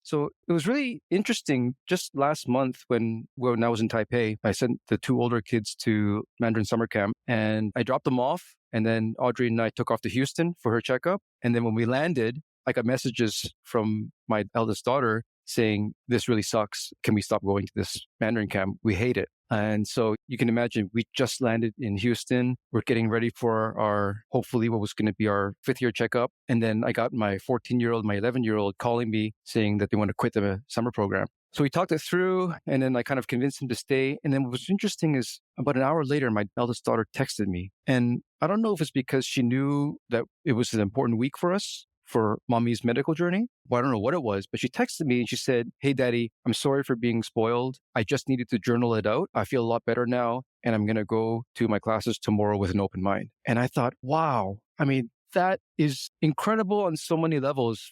So it was really interesting. Just last month when I was in Taipei, I sent the two older kids to Mandarin summer camp and I dropped them off. And then Audrey and I took off to Houston for her checkup. And then when we landed, I got messages from my eldest daughter saying, "This really sucks. Can we stop going to this Mandarin camp? We hate it." And so you can imagine we just landed in Houston. We're getting ready for hopefully what was going to be our 5th-year checkup. And then I got my 14-year-old, my 11-year-old calling me saying that they want to quit the summer program. So we talked it through and then I kind of convinced him to stay. And then what was interesting is about an hour later, my eldest daughter texted me. And I don't know if it's because she knew that it was an important week for us, for mommy's medical journey. Well, I don't know what it was, but she texted me and she said, "Hey, Daddy, I'm sorry for being spoiled. I just needed to journal it out. I feel a lot better now, and I'm going to go to my classes tomorrow with an open mind." And I thought, wow, I mean, that is incredible on so many levels.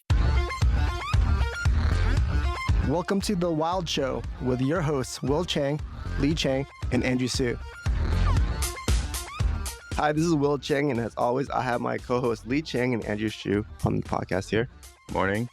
Welcome to The Wild Show with your hosts, Will Chang, Lee Chang, and Andrew Su. Hi, this is Will Chang, and as always, I have my co-hosts Lee Chang and Andrew Shu on the podcast here. Morning.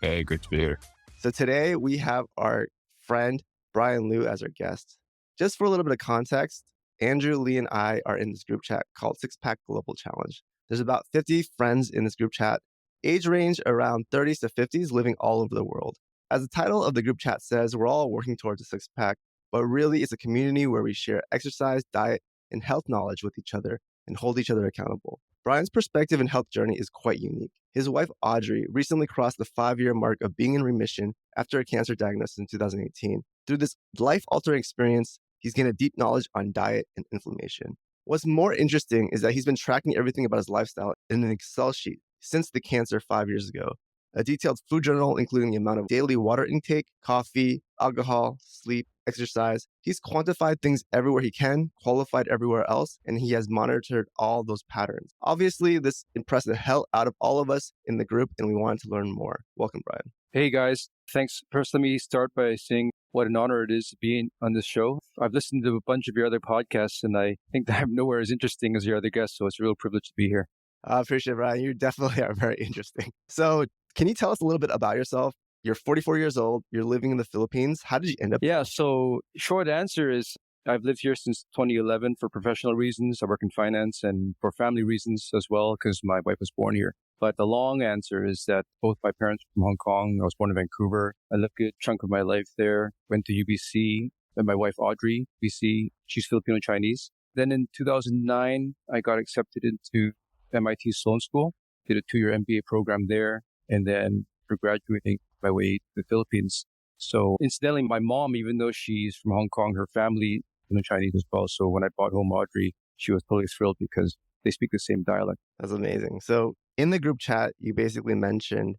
Hey, good to be here. So today we have our friend Brian Liu as our guest. Just for a little bit of context, Andrew, Lee, and I are in this group chat called Six Pack Global Challenge. There's about 50 friends in this group chat, age range around 30s to 50s, living all over the world. As the title of the group chat says, we're all working towards a six-pack, but really it's a community where we share exercise, diet, and health knowledge with each other and hold each other accountable. Brian's perspective and health journey is quite unique. His wife, Audrey, recently crossed the 5-year mark of being in remission after a cancer diagnosis in 2018. Through this life-altering experience, he's gained a deep knowledge on diet and inflammation. What's more interesting is that he's been tracking everything about his lifestyle in an Excel sheet since the cancer 5 years ago. A detailed food journal, including the amount of daily water intake, coffee, alcohol, sleep, exercise. He's quantified things everywhere he can, qualified everywhere else, and he has monitored all those patterns. Obviously, this impressed the hell out of all of us in the group, and we wanted to learn more. Welcome, Brian. Hey, guys. Thanks. First, let me start by saying what an honor it is to be on this show. I've listened to a bunch of your other podcasts, and I think that I'm nowhere as interesting as your other guests, so it's a real privilege to be here. I appreciate it, Brian. You definitely are very interesting. So, can you tell us a little bit about yourself? You're 44 years old. You're living in the Philippines. How did you end up? Yeah, so short answer is I've lived here since 2011 for professional reasons. I work in finance and for family reasons as well because my wife was born here. But the long answer is that both my parents are from Hong Kong. I was born in Vancouver. I lived a good chunk of my life there. Went to UBC. And my wife, Audrey, UBC. She's Filipino Chinese. Then in 2009, I got accepted into MIT Sloan School. Did a 2-year MBA program there. And then for graduating my way to the Philippines. So incidentally, my mom, even though she's from Hong Kong, her family is Chinese as well. So when I brought home Audrey, she was totally thrilled because they speak the same dialect. That's amazing. So in the group chat, you basically mentioned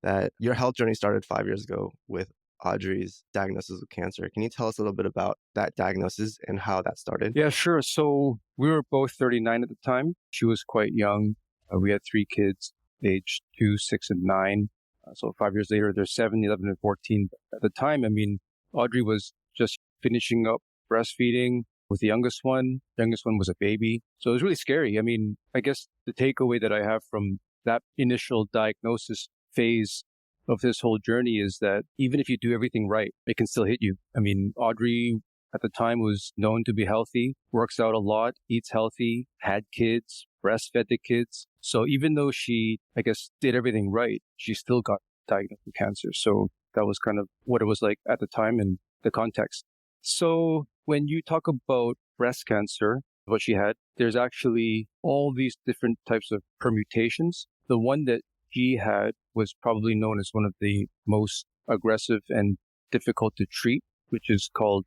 that your health journey started 5 years ago with Audrey's diagnosis of cancer. Can you tell us a little bit about that diagnosis and how that started? Yeah, sure. So we were both 39 at the time. She was quite young. We had 3 kids, aged 2, 6, and 9. So 5 years later, they're 7, 11, and 14. At the time, I mean, Audrey was just finishing up breastfeeding with the youngest one. The youngest one was a baby. So it was really scary. I mean, I guess the takeaway that I have from that initial diagnosis phase of this whole journey is that even if you do everything right, it can still hit you. I mean, Audrey at the time was known to be healthy, works out a lot, eats healthy, had kids, breastfed the kids. So even though she, I guess, did everything right, she still got diagnosed with cancer. So that was kind of what it was like at the time and the context. So when you talk about breast cancer, what she had, there's actually all these different types of permutations. The one that she had was probably known as one of the most aggressive and difficult to treat, which is called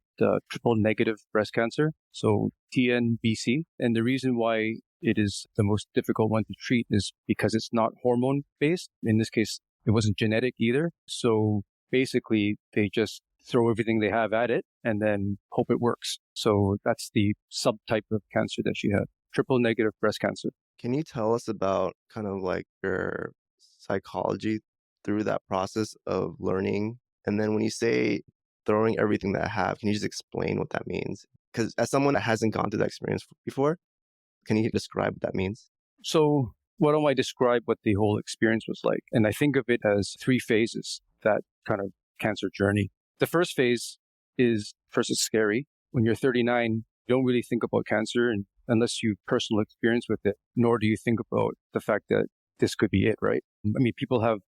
triple negative breast cancer. So TNBC. And the reason why it is the most difficult one to treat is because it's not hormone based. In this case, it wasn't genetic either. So basically they just throw everything they have at it and then hope it works. So that's the subtype of cancer that she had, triple negative breast cancer. Can you tell us about kind of like your psychology through that process of learning? And then when you say throwing everything that I have, can you just explain what that means? Because as someone that hasn't gone through that experience before, can you describe what that means? So why don't I describe what the whole experience was like? And I think of it as 3 phases. that kind of cancer journey. The first phase is first it's scary. When you're 39, you don't really think about cancer and unless you have personal experience with it, nor do you think about the fact that this could be it, right? I mean, people have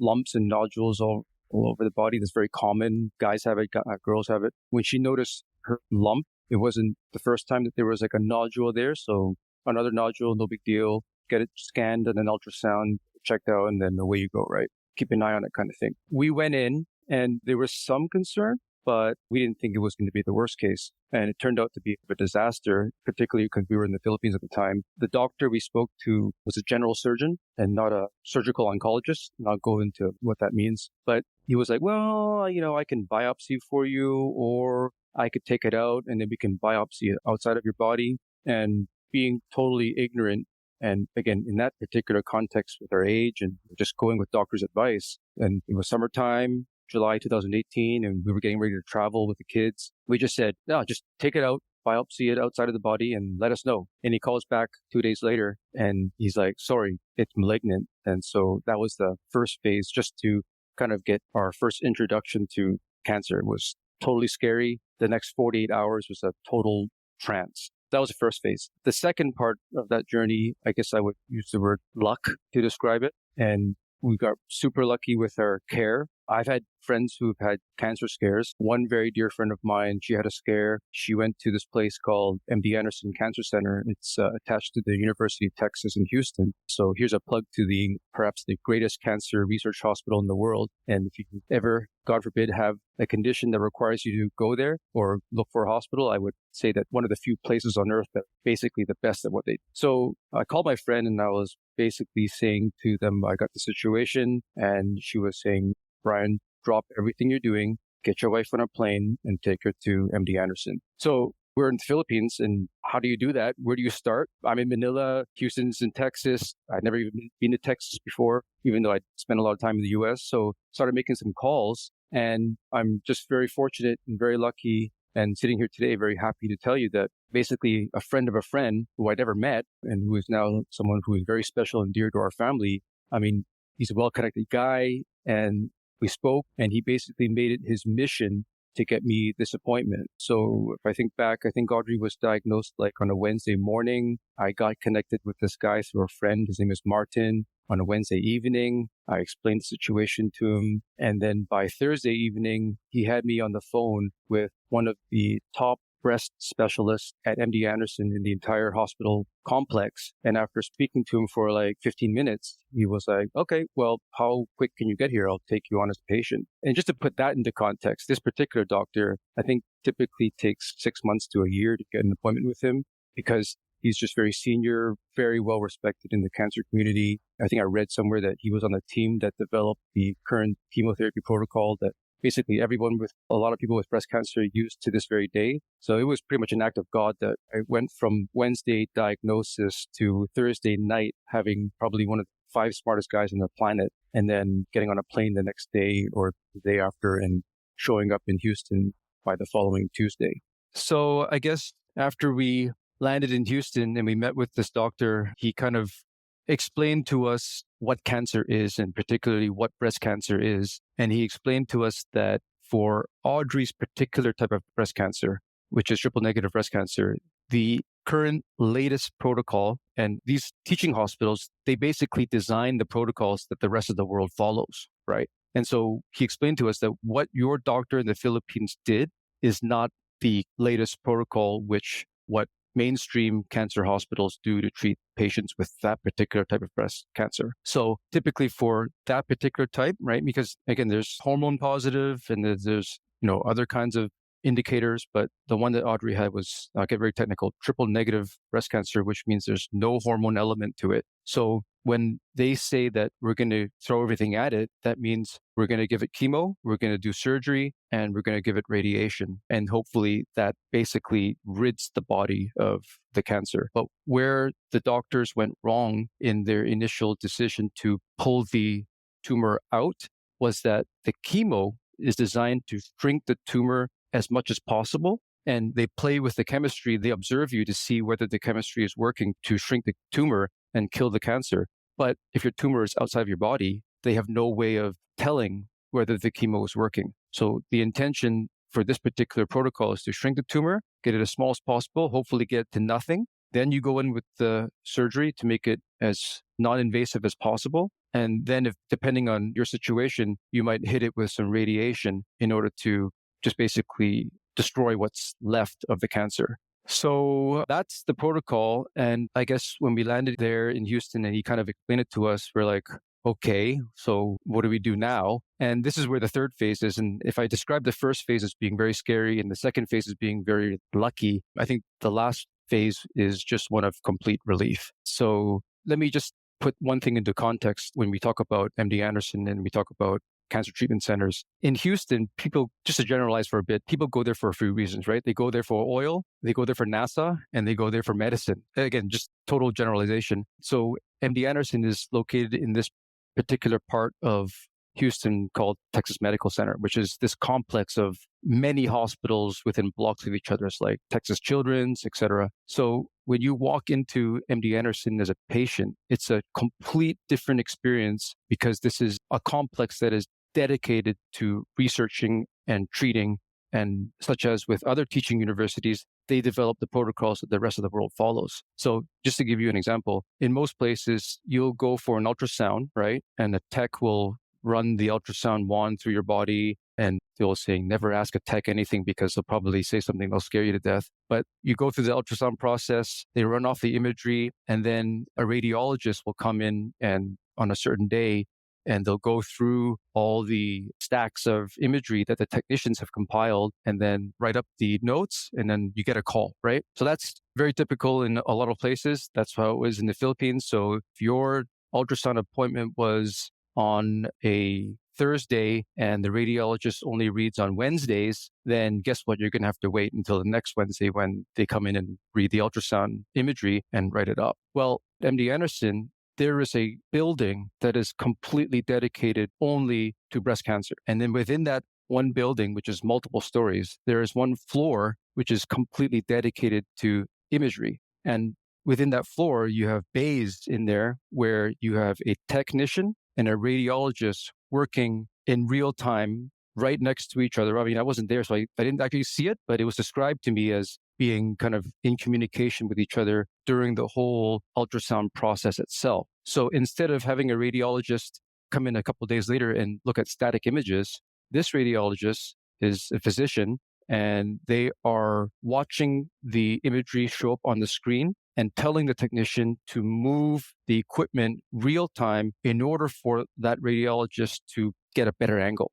lumps and nodules all over the body. That's very common. Guys have it, girls have it. When she noticed her lump, it wasn't the first time that there was like a nodule there. So another nodule, no big deal. Get it scanned and an ultrasound, checked out, and then away you go, right? Keep an eye on it kind of thing. We went in and there was some concern, but we didn't think it was going to be the worst case. And it turned out to be a disaster, particularly because we were in the Philippines at the time. The doctor we spoke to was a general surgeon and not a surgical oncologist. And I'll go into what that means. But he was like, well, I can biopsy for you, or I could take it out and then we can biopsy it outside of your body. And being totally ignorant, and again, in that particular context with our age and just going with doctor's advice, and it was summertime, July 2018, and we were getting ready to travel with the kids. We just said, no, just take it out, biopsy it outside of the body and let us know. And he calls back 2 days later and he's like, sorry, it's malignant. And so that was the first phase, just to kind of get our first introduction to cancer. It was totally scary. The next 48 hours was a total trance. That was the first phase. The second part of that journey, I guess I would use the word luck to describe it. And we got super lucky with our care. I've had friends who've had cancer scares. One very dear friend of mine, she had a scare. She went to this place called MD Anderson Cancer Center. It's attached to the University of Texas in Houston. So here's a plug to perhaps the greatest cancer research hospital in the world. And if you ever, God forbid, have a condition that requires you to go there or look for a hospital, I would say that one of the few places on earth that basically the best at what they do. So I called my friend and I was basically saying to them, I got the situation, and she was saying, Brian, drop everything you're doing, get your wife on a plane and take her to MD Anderson. So we're in the Philippines, and how do you do that? Where do you start? I'm in Manila, Houston's in Texas. I'd never even been to Texas before, even though I'd spent a lot of time in the US. So started making some calls, and I'm just very fortunate and very lucky and sitting here today, very happy to tell you that basically a friend of a friend who I'd never met and who is now someone who is very special and dear to our family. I mean, he's a well-connected guy, and we spoke, and he basically made it his mission to get me this appointment. So if I think back, I think Audrey was diagnosed like on a Wednesday morning. I got connected with this guy through a friend. His name is Martin. On a Wednesday evening, I explained the situation to him. And then by Thursday evening, he had me on the phone with one of the top breast specialists at MD Anderson in the entire hospital complex. And after speaking to him for like 15 minutes, he was like, okay, well, how quick can you get here? I'll take you on as a patient. And just to put that into context, this particular doctor, I think typically takes 6 months to a year to get an appointment with him because he's just very senior, very well respected in the cancer community. I think I read somewhere that he was on the team that developed the current chemotherapy protocol that basically a lot of people with breast cancer used to this very day. So it was pretty much an act of God that I went from Wednesday diagnosis to Thursday night having probably one of the 5 smartest guys on the planet, and then getting on a plane the next day or the day after and showing up in Houston by the following Tuesday. So I guess after we landed in Houston and we met with this doctor, he kind of explained to us what cancer is and particularly what breast cancer is. And he explained to us that for Audrey's particular type of breast cancer, which is triple negative breast cancer, the current latest protocol, and these teaching hospitals, they basically design the protocols that the rest of the world follows, right? And so he explained to us that what your doctor in the Philippines did is not the latest protocol, what mainstream cancer hospitals do to treat patients with that particular type of breast cancer. So typically for that particular type, right? Because again, there's hormone positive and there's other kinds of indicators, but the one that Audrey had was, I'll get very technical, triple negative breast cancer, which means there's no hormone element to it. So when they say that we're going to throw everything at it, that means we're going to give it chemo, we're going to do surgery, and we're going to give it radiation. And hopefully that basically rids the body of the cancer. But where the doctors went wrong in their initial decision to pull the tumor out was that the chemo is designed to shrink the tumor as much as possible. And they play with the chemistry. They observe you to see whether the chemistry is working to shrink the tumor and kill the cancer. But if your tumor is outside of your body, they have no way of telling whether the chemo is working. So the intention for this particular protocol is to shrink the tumor, get it as small as possible, hopefully get to nothing. Then you go in with the surgery to make it as non-invasive as possible. And then if, depending on your situation, you might hit it with some radiation in order to just basically destroy what's left of the cancer. So that's the protocol. And I guess when we landed there in Houston and he kind of explained it to us, we're like, okay, so what do we do now? And this is where the third phase is. And if I describe the first phase as being very scary and the second phase as being very lucky, I think the last phase is just one of complete relief. So let me just put one thing into context when we talk about MD Anderson and we talk about cancer treatment centers. In Houston, people, just to generalize for a bit, people go there for a few reasons, right? They go there for oil, they go there for NASA, and they go there for medicine. Again, just total generalization. So MD Anderson is located in this particular part of Houston called Texas Medical Center, which is this complex of many hospitals within blocks of each other, like Texas Children's, et cetera. So when you walk into MD Anderson as a patient, it's a complete different experience because this is a complex that is dedicated to researching and treating. And such as with other teaching universities, they develop the protocols that the rest of the world follows. So just to give you an example, in most places, you'll go for an ultrasound, right? And the tech will run the ultrasound wand through your body. And they'll say, never ask a tech anything because they'll probably say something that'll scare you to death. But you go through the ultrasound process, they run off the imagery, and then a radiologist will come in and on a certain day, and they'll go through all the stacks of imagery that the technicians have compiled and then write up the notes, and then you get a call, right? So that's very typical in a lot of places. That's how it was in the Philippines. So if your ultrasound appointment was on a Thursday and the radiologist only reads on Wednesdays, then guess what? You're going to have to wait until the next Wednesday when they come in and read the ultrasound imagery and write it up. Well, MD Anderson, there is a building that is completely dedicated only to breast cancer. And then within that one building, which is multiple stories, there is one floor which is completely dedicated to imagery. And within that floor, you have bays in there where you have a technician and a radiologist working in real time right next to each other. I mean, I wasn't there, so I didn't actually see it, but it was described to me as being kind of in communication with each other during the whole ultrasound process itself. So instead of having a radiologist come in a couple of days later and look at static images, this radiologist is a physician and they are watching the imagery show up on the screen and telling the technician to move the equipment real time in order for that radiologist to get a better angle.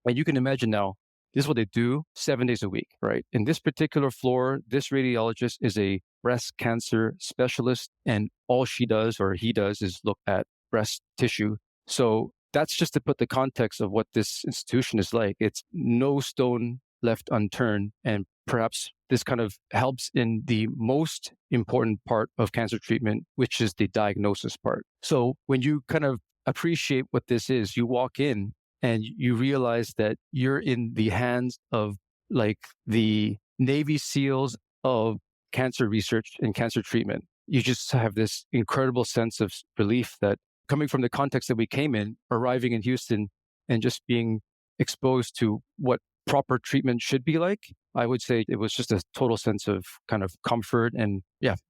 And you can imagine now, this is what they do 7 days a week, right? In this particular floor, this radiologist is a breast cancer specialist, and all she does or he does is look at breast tissue. So that's just to put the context of what this institution is like. It's no stone left unturned. And perhaps this kind of helps in the most important part of cancer treatment, which is the diagnosis part. So when you kind of appreciate what this is, you walk in and you realize that you're in the hands of like the Navy SEALs of cancer research and cancer treatment. You just have this incredible sense of relief that coming from the context that we came in, arriving in Houston and just being exposed to what proper treatment should be like, I would say it was just a total sense of kind of comfort and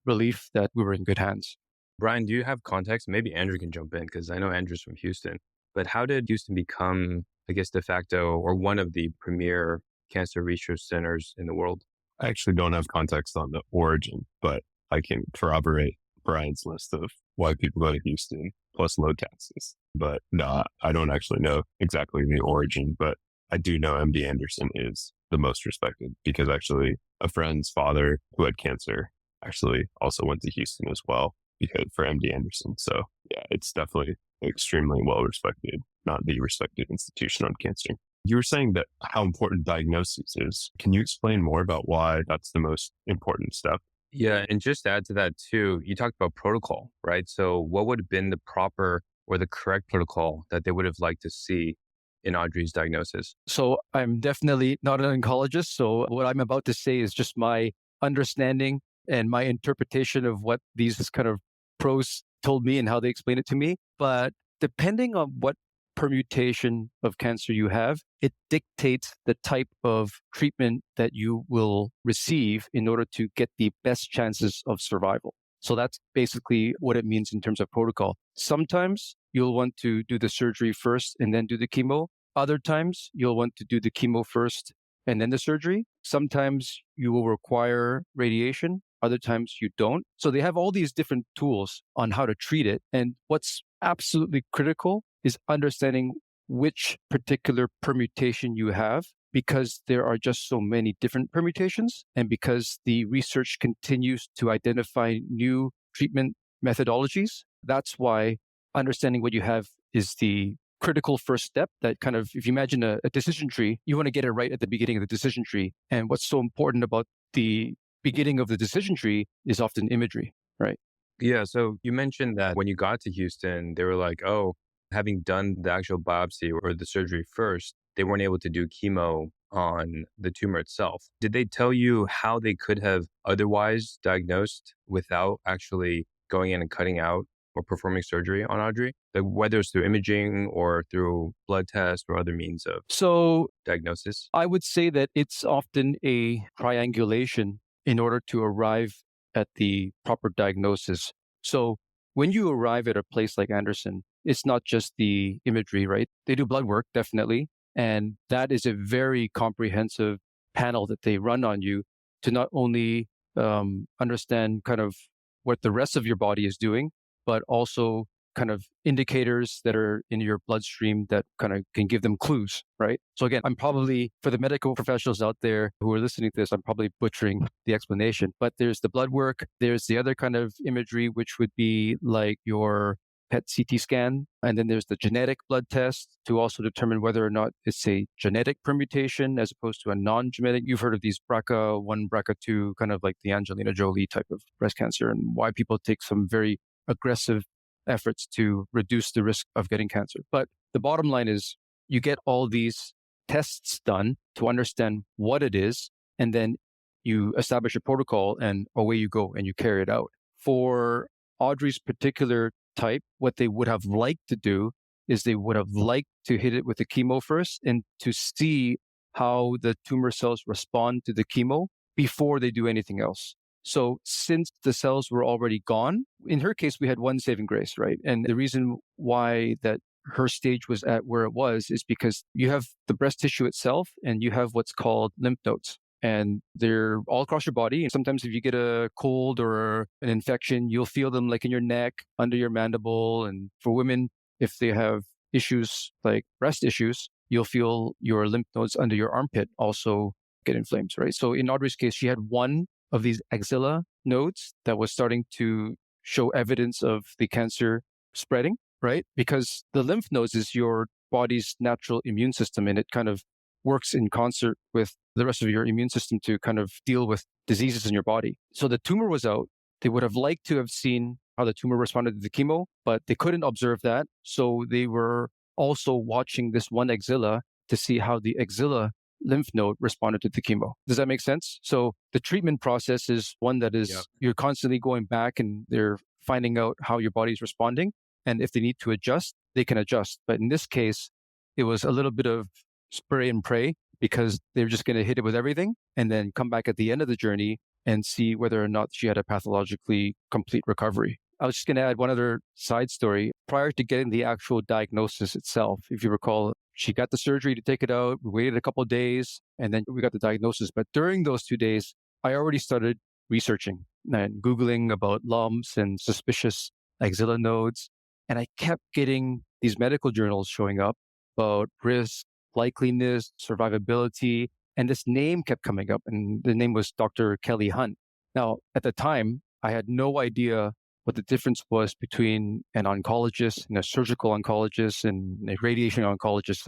relief that we were in good hands. Brian, do you have context? Maybe Andrew can jump in because I know Andrew's from Houston. But how did Houston become, I guess, de facto or one of the premier cancer research centers in the world? I actually don't have context on the origin, but I can corroborate Brian's list of why people go to Houston plus low taxes. But no, I don't actually know exactly the origin, but I do know MD Anderson is the most respected because actually a friend's father who had cancer actually also went to Houston as well because for MD Anderson. So yeah, it's definitely extremely well respected, not the respected institution on cancer. You were saying that how important diagnosis is. Can you explain more about why that's the most important step? Yeah, and just to add to that too, you talked about protocol, right? So what would have been the proper or the correct protocol that they would have liked to see in Audrey's diagnosis? So I'm definitely not an oncologist. So what I'm about to say is just my understanding and my interpretation of what these kind of pros told me and how they explained it to me. But depending on what permutation of cancer you have, it dictates the type of treatment that you will receive in order to get the best chances of survival. So that's basically what it means in terms of protocol. Sometimes you'll want to do the surgery first and then do the chemo. Other times you'll want to do the chemo first and then the surgery. Sometimes you will require radiation. Other times you don't. So they have all these different tools on how to treat it. And what's absolutely critical is understanding which particular permutation you have, because there are just so many different permutations, and because the research continues to identify new treatment methodologies. That's why understanding what you have is the critical first step. That kind of, if you imagine a decision tree, you want to get it right at the beginning of the decision tree. And what's so important about the beginning of the decision tree is often imagery, right? Yeah. So you mentioned that when you got to Houston, they were like, oh, having done the actual biopsy or the surgery first, they weren't able to do chemo on the tumor itself. Did they tell you how they could have otherwise diagnosed without actually going in and cutting out or performing surgery on Audrey? Like whether it's through imaging or through blood tests or other means of diagnosis? I would say that it's often a triangulation in order to arrive at the proper diagnosis. So when you arrive at a place like Anderson, it's not just the imagery, right? They do blood work, definitely. And that is a very comprehensive panel that they run on you to not only understand kind of what the rest of your body is doing, but also kind of indicators that are in your bloodstream that kind of can give them clues, right? So again, I'm probably, for the medical professionals out there who are listening to this, I'm probably butchering the explanation, but there's the blood work, there's the other kind of imagery, which would be like your PET CT scan, and then there's the genetic blood test to also determine whether or not it's a genetic permutation as opposed to a non-genetic. You've heard of these BRCA1, BRCA2, kind of like the Angelina Jolie type of breast cancer, and why people take some very aggressive efforts to reduce the risk of getting cancer. But the bottom line is you get all these tests done to understand what it is, and then you establish a protocol and away you go and you carry it out. For Audrey's particular type, what they would have liked to do is they would have liked to hit it with the chemo first and to see how the tumor cells respond to the chemo before they do anything else. So since the cells were already gone, in her case, we had one saving grace, right? And the reason why that her stage was at where it was is because you have the breast tissue itself and you have what's called lymph nodes. And they're all across your body. And sometimes if you get a cold or an infection, you'll feel them like in your neck, under your mandible. And for women, if they have issues like breast issues, you'll feel your lymph nodes under your armpit also get inflamed, right? So in Audrey's case, she had one of these axilla nodes that was starting to show evidence of the cancer spreading, right? Because the lymph nodes is your body's natural immune system, and it kind of works in concert with the rest of your immune system to kind of deal with diseases in your body. So the tumor was out. They would have liked to have seen how the tumor responded to the chemo, but they couldn't observe that. So they were also watching this one axilla to see how the axilla lymph node responded to the chemo. Does that make sense? So the treatment process is one that is, you're constantly going back and they're finding out how your body's responding. And if they need to adjust, they can adjust. But in this case, it was a little bit of spray and pray, because they're just going to hit it with everything and then come back at the end of the journey and see whether or not she had a pathologically complete recovery. I was just going to add one other side story. Prior to getting the actual diagnosis itself, if you recall, she got the surgery to take it out. We waited a couple of days and then we got the diagnosis. But during those 2 days, I already started researching and Googling about lumps and suspicious axilla nodes. And I kept getting these medical journals showing up about risk, likeliness, survivability, and this name kept coming up, and the name was Dr. Kelly Hunt. Now, at the time, I had no idea what the difference was between an oncologist and a surgical oncologist and a radiation oncologist.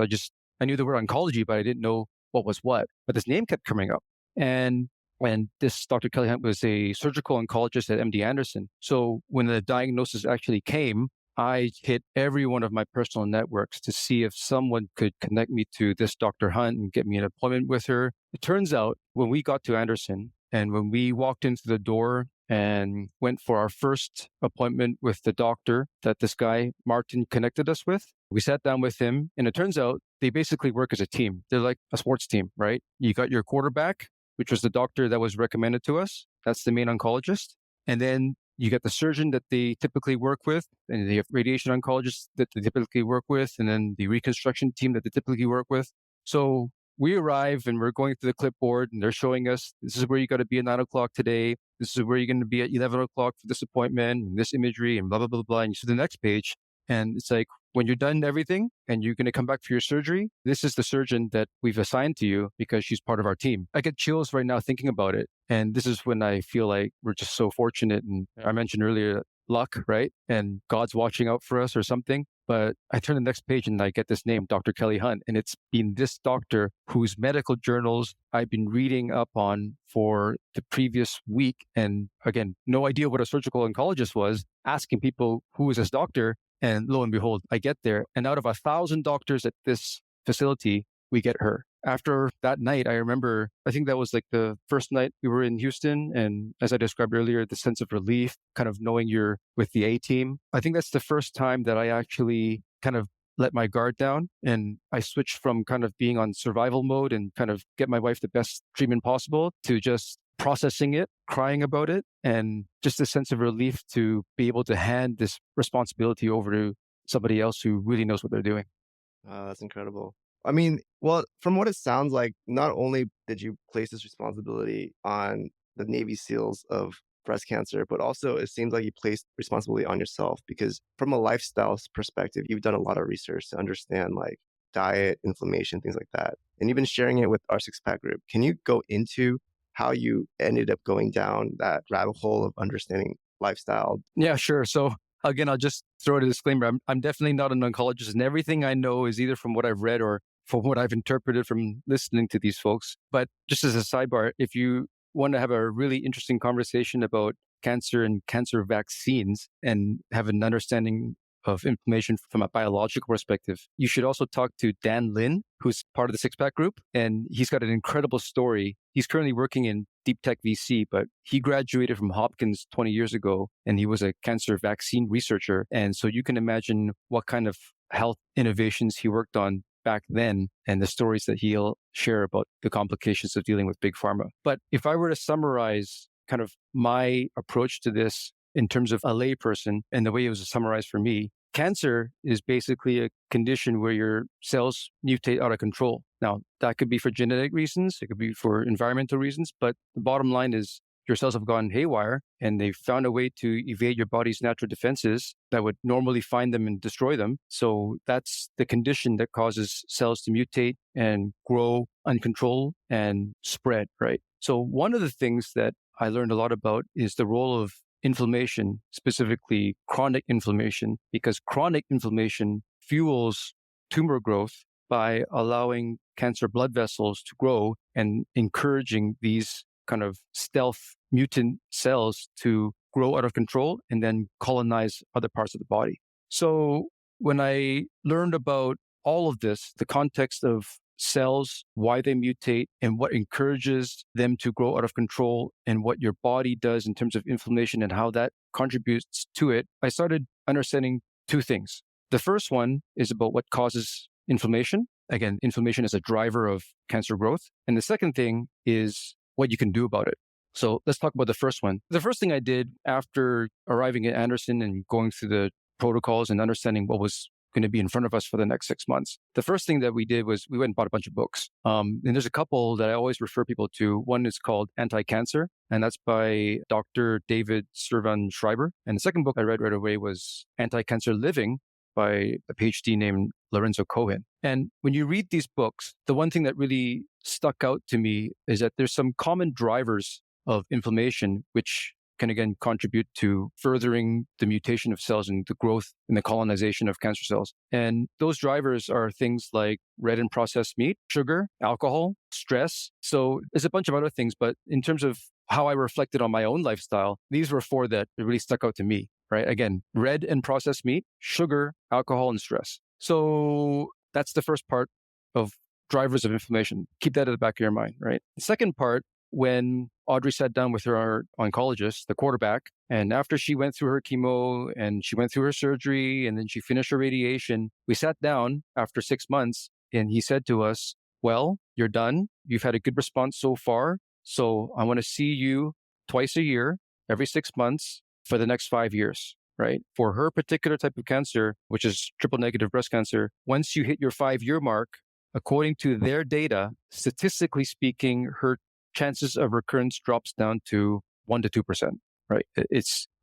I knew the word oncology, but I didn't know what was what. But this name kept coming up. And this Dr. Kelly Hunt was a surgical oncologist at MD Anderson. So when the diagnosis actually came, I hit every one of my personal networks to see if someone could connect me to this Dr. Hunt and get me an appointment with her. It turns out when we got to Anderson and when we walked into the door and went for our first appointment with the doctor that this guy, Martin, connected us with. We sat down with him, and it turns out they basically work as a team. They're like a sports team, right? You got your quarterback, which was the doctor that was recommended to us. That's the main oncologist. And then you get the surgeon that they typically work with, and they have radiation oncologists that they typically work with, and then the reconstruction team that they typically work with. So we arrive and we're going through the clipboard, and they're showing us, this is where you got to be at 9 o'clock today. This is where you're going to be at 11 o'clock for this appointment, and this imagery, and blah, blah, blah, blah. And you see the next page, and it's like, when you're done everything and you're going to come back for your surgery, this is the surgeon that we've assigned to you because she's part of our team. I get chills right now thinking about it. And this is when I feel like we're just so fortunate. And I mentioned earlier, luck, right? And God's watching out for us or something. But I turn the next page and I get this name, Dr. Kelly Hunt. And it's been this doctor whose medical journals I've been reading up on for the previous week. And again, no idea what a surgical oncologist was, asking people, who is this doctor? And lo and behold, I get there. And out of 1,000 doctors at this facility, we get her. After that night, I remember, I think that was like the first night we were in Houston. And as I described earlier, the sense of relief, kind of knowing you're with the A team. I think that's the first time that I actually kind of let my guard down. And I switched from kind of being on survival mode and kind of get my wife the best treatment possible to just processing it, crying about it, and just a sense of relief to be able to hand this responsibility over to somebody else who really knows what they're doing. That's incredible. I mean, well, from what it sounds like, not only did you place this responsibility on the Navy SEALs of breast cancer, but also it seems like you placed responsibility on yourself, because from a lifestyle perspective, you've done a lot of research to understand like diet, inflammation, things like that. And you've been sharing it with our 6-pack group. Can you go into how you ended up going down that rabbit hole of understanding lifestyle? Yeah, sure. So again, I'll just throw out a disclaimer. I'm definitely not an oncologist, and everything I know is either from what I've read or from what I've interpreted from listening to these folks. But just as a sidebar, if you want to have a really interesting conversation about cancer and cancer vaccines and have an understanding of inflammation from a biological perspective, you should also talk to Dan Lin, who's part of the 6-pack group. And he's got an incredible story. He's currently working in deep tech VC, but he graduated from Hopkins 20 years ago, and he was a cancer vaccine researcher. And so you can imagine what kind of health innovations he worked on back then and the stories that he'll share about the complications of dealing with big pharma. But if I were to summarize kind of my approach to this in terms of a layperson and the way it was summarized for me, cancer is basically a condition where your cells mutate out of control. Now, that could be for genetic reasons, it could be for environmental reasons, but the bottom line is your cells have gone haywire and they've found a way to evade your body's natural defenses that would normally find them and destroy them. So that's the condition that causes cells to mutate and grow uncontrolled and spread, right? So one of the things that I learned a lot about is the role of inflammation, specifically chronic inflammation, because chronic inflammation fuels tumor growth by allowing cancer blood vessels to grow and encouraging these kind of stealth mutant cells to grow out of control and then colonize other parts of the body. So when I learned about all of this, the context of cells, why they mutate, and what encourages them to grow out of control, and what your body does in terms of inflammation and how that contributes to it, I started understanding two things. The first one is about what causes inflammation. Again, inflammation is a driver of cancer growth. And the second thing is what you can do about it. So let's talk about the first one. The first thing I did after arriving at Anderson and going through the protocols and understanding what was going to be in front of us for the next 6 months, the first thing that we did was we went and bought a bunch of books. And there's a couple that I always refer people to. One is called Anti-Cancer, and that's by Dr. David Servan Schreiber. And the second book I read right away was Anti-Cancer Living by a PhD named Lorenzo Cohen. And when you read these books, the one thing that really stuck out to me is that there's some common drivers of inflammation, which can again contribute to furthering the mutation of cells and the growth and the colonization of cancer cells. And those drivers are things like red and processed meat, sugar, alcohol, stress. So there's a bunch of other things, but in terms of how I reflected on my own lifestyle, these were four that really stuck out to me, right? Again, red and processed meat, sugar, alcohol, and stress. So that's the first part of drivers of inflammation. Keep that at the back of your mind, right? The second part when Audrey sat down with her oncologist, the quarterback, and after she went through her chemo and she went through her surgery and then she finished her radiation, we sat down after 6 months and he said to us, well, you're done. You've had a good response so far. So I want to see you twice a year, every 6 months for the next 5 years, right? For her particular type of cancer, which is triple negative breast cancer, once you hit your 5-year mark, according to their data, statistically speaking, her chances of recurrence drops down to 1% to 2%, right?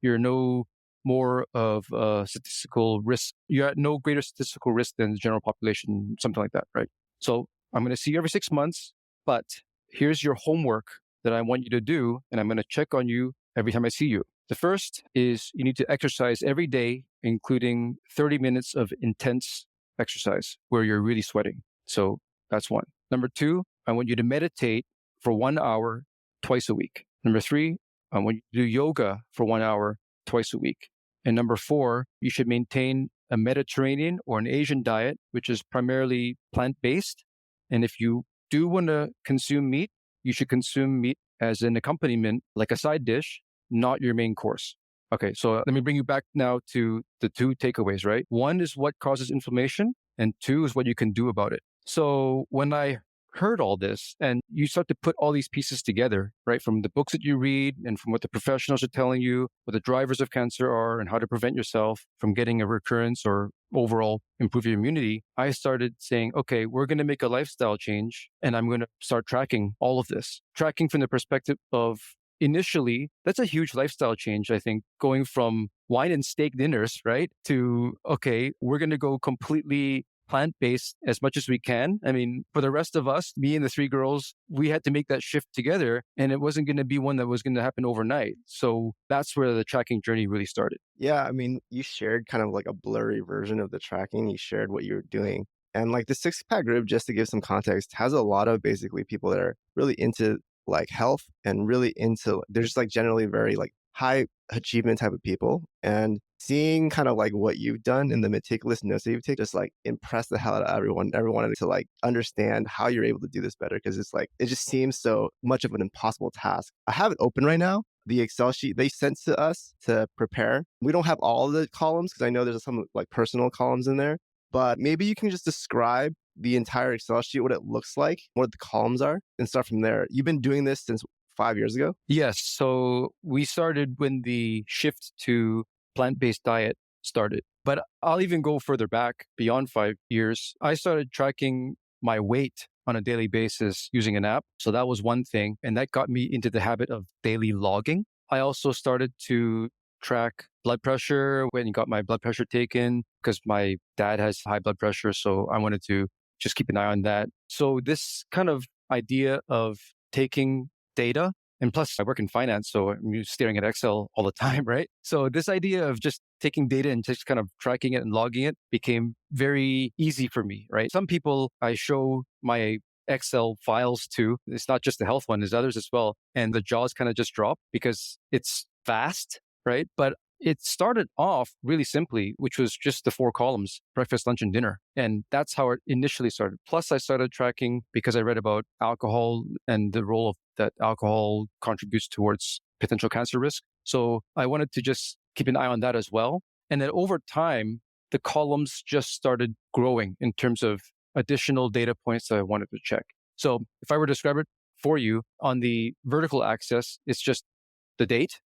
You're no more of a statistical risk. You're at no greater statistical risk than the general population, something like that, right? So I'm going to see you every 6 months, but here's your homework that I want you to do, and I'm going to check on you every time I see you. The first is you need to exercise every day, including 30 minutes of intense exercise where you're really sweating. So that's one. Number two, I want you to meditate for 1 hour twice a week. Number three, I want you to do yoga for 1 hour twice a week. And number four, you should maintain a Mediterranean or an Asian diet, which is primarily plant-based. And if you do want to consume meat, you should consume meat as an accompaniment, like a side dish, not your main course. Okay, so let me bring you back now to the two takeaways, right? One is what causes inflammation, and two is what you can do about it. So when I heard all this and you start to put all these pieces together, right, from the books that you read and from what the professionals are telling you, what the drivers of cancer are and how to prevent yourself from getting a recurrence or overall improve your immunity, I started saying, okay, we're going to make a lifestyle change and I'm going to start tracking all of this. Tracking from the perspective of initially, that's a huge lifestyle change, I think, going from wine and steak dinners, right, to, okay, we're going to go completely plant-based as much as we can. I mean, for the rest of us, me and the three girls, we had to make that shift together, and it wasn't going to be one that was going to happen overnight. So that's where the tracking journey really started. Yeah, I mean, you shared kind of like a blurry version of the tracking. You shared what you were doing. And like the six pack group, just to give some context, has a lot of basically people that are really into like health and really into, they're just like generally very like high achievement type of people. And seeing kind of like what you've done and the meticulous notes that you've taken just like impressed the hell out of everyone. Everyone to like understand how you're able to do this better, because it's like, it just seems so much of an impossible task. I have it open right now. The Excel sheet they sent to us to prepare. We don't have all the columns because I know there's some like personal columns in there, but maybe you can just describe the entire Excel sheet, what it looks like, what the columns are, and start from there. You've been doing this since 5 years ago? Yes. So we started when the shift to plant-based diet started, but I'll even go further back beyond 5 years. I started tracking my weight on a daily basis using an app. So that was one thing. And that got me into the habit of daily logging. I also started to track blood pressure when I got my blood pressure taken because my dad has high blood pressure. So I wanted to just keep an eye on that. So this kind of idea of taking data, and plus I work in finance, so I'm staring at Excel all the time, right? So this idea of just taking data and just kind of tracking it and logging it became very easy for me, right? Some people I show my Excel files to, it's not just the health one, there's others as well. And the jaws kind of just drop because it's fast, right? But it started off really simply, which was just the 4 columns, breakfast, lunch, and dinner. And that's how it initially started. Plus, I started tracking because I read about alcohol and the role of that alcohol contributes towards potential cancer risk. So I wanted to just keep an eye on that as well. And then over time, the columns just started growing in terms of additional data points that I wanted to check. So if I were to describe it for you, on the vertical axis, it's just the date.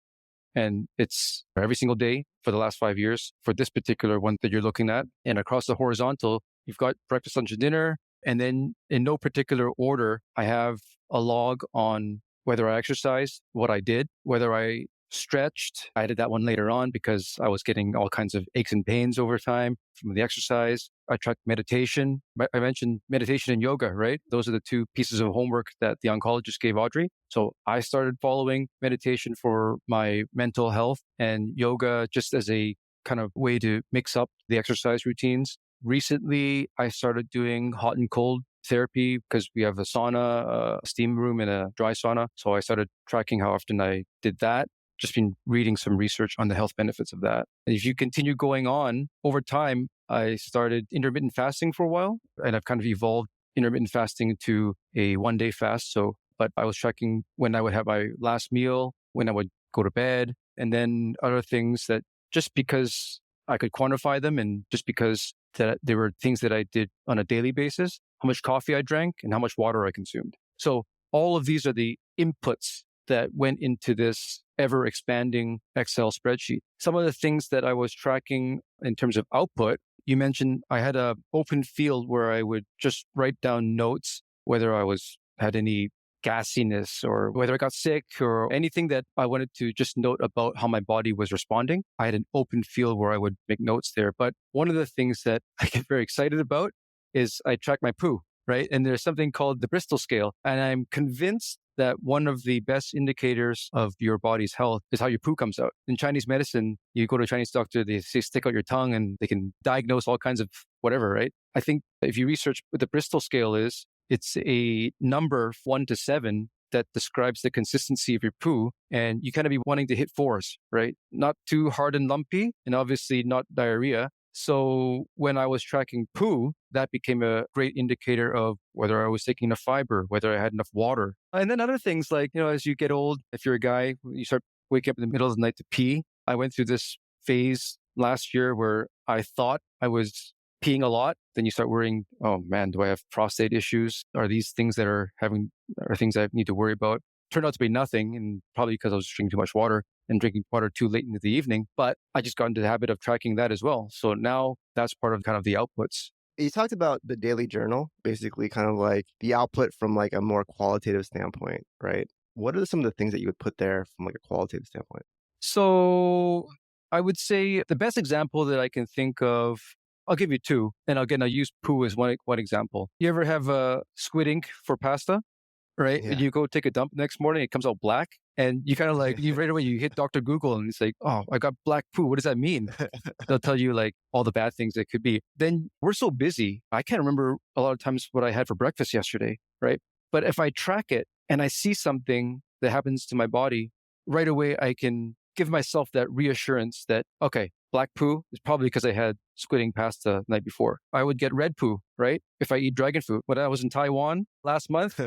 And it's every single day for the last 5 years for this particular one that you're looking at. And across the horizontal, you've got breakfast, lunch, and dinner. And then in no particular order, I have a log on whether I exercised, what I did, whether I stretched. I did that one later on because I was getting all kinds of aches and pains over time from the exercise. I tracked meditation. I mentioned meditation and yoga, right? Those are the 2 pieces of homework that the oncologist gave Audrey. So I started following meditation for my mental health and yoga just as a kind of way to mix up the exercise routines. Recently, I started doing hot and cold therapy because we have a sauna, a steam room, and a dry sauna. So I started tracking how often I did that. Just been reading some research on the health benefits of that. And if you continue going on over time, I started intermittent fasting for a while, and I've kind of evolved intermittent fasting to a 1-day fast. So but I was tracking when I would have my last meal, when I would go to bed, and then other things that just because I could quantify them and just because that there were things that I did on a daily basis, how much coffee I drank and how much water I consumed. So all of these are the inputs that went into this ever expanding Excel spreadsheet. Some of the things that I was tracking in terms of output, you mentioned I had an open field where I would just write down notes, whether I had any gassiness or whether I got sick or anything that I wanted to just note about how my body was responding. I had an open field where I would make notes there. But one of the things that I get very excited about is I track my poo, right? And there's something called the Bristol scale. And I'm convinced that one of the best indicators of your body's health is how your poo comes out. In Chinese medicine, you go to a Chinese doctor, they say stick out your tongue and they can diagnose all kinds of whatever, right? I think if you research what the Bristol scale is, it's a number 1 to 7 that describes the consistency of your poo. And you kind of be wanting to hit 4s, right? Not too hard and lumpy, and obviously not diarrhea. So when I was tracking poo, that became a great indicator of whether I was taking enough fiber, whether I had enough water. And then other things like, as you get old, if you're a guy, you start waking up in the middle of the night to pee. I went through this phase last year where I thought I was peeing a lot. Then you start worrying, oh man, do I have prostate issues? Are these things that are things I need to worry about? Turned out to be nothing, and probably because I was drinking too much water and drinking water too late into the evening. But I just got into the habit of tracking that as well. So now that's part of kind of the outputs. You talked about the daily journal, basically kind of like the output from like a more qualitative standpoint, right? What are some of the things that you would put there from like a qualitative standpoint? So I would say the best example that I can think of, I'll give you two. And again, I'll use poo as one example. You ever have squid ink for pasta, right? Yeah. And you go take a dump next morning, it comes out black. And you kind of like, you right away, you hit Dr. Google and it's like, oh, I got black poo. What does that mean? They'll tell you like all the bad things it could be. Then we're so busy. I can't remember a lot of times what I had for breakfast yesterday, right? But if I track it and I see something that happens to my body, right away, I can give myself that reassurance that, okay, black poo is probably because I had squid ink pasta the night before. I would get red poo, right? If I eat dragon fruit. When I was in Taiwan last month,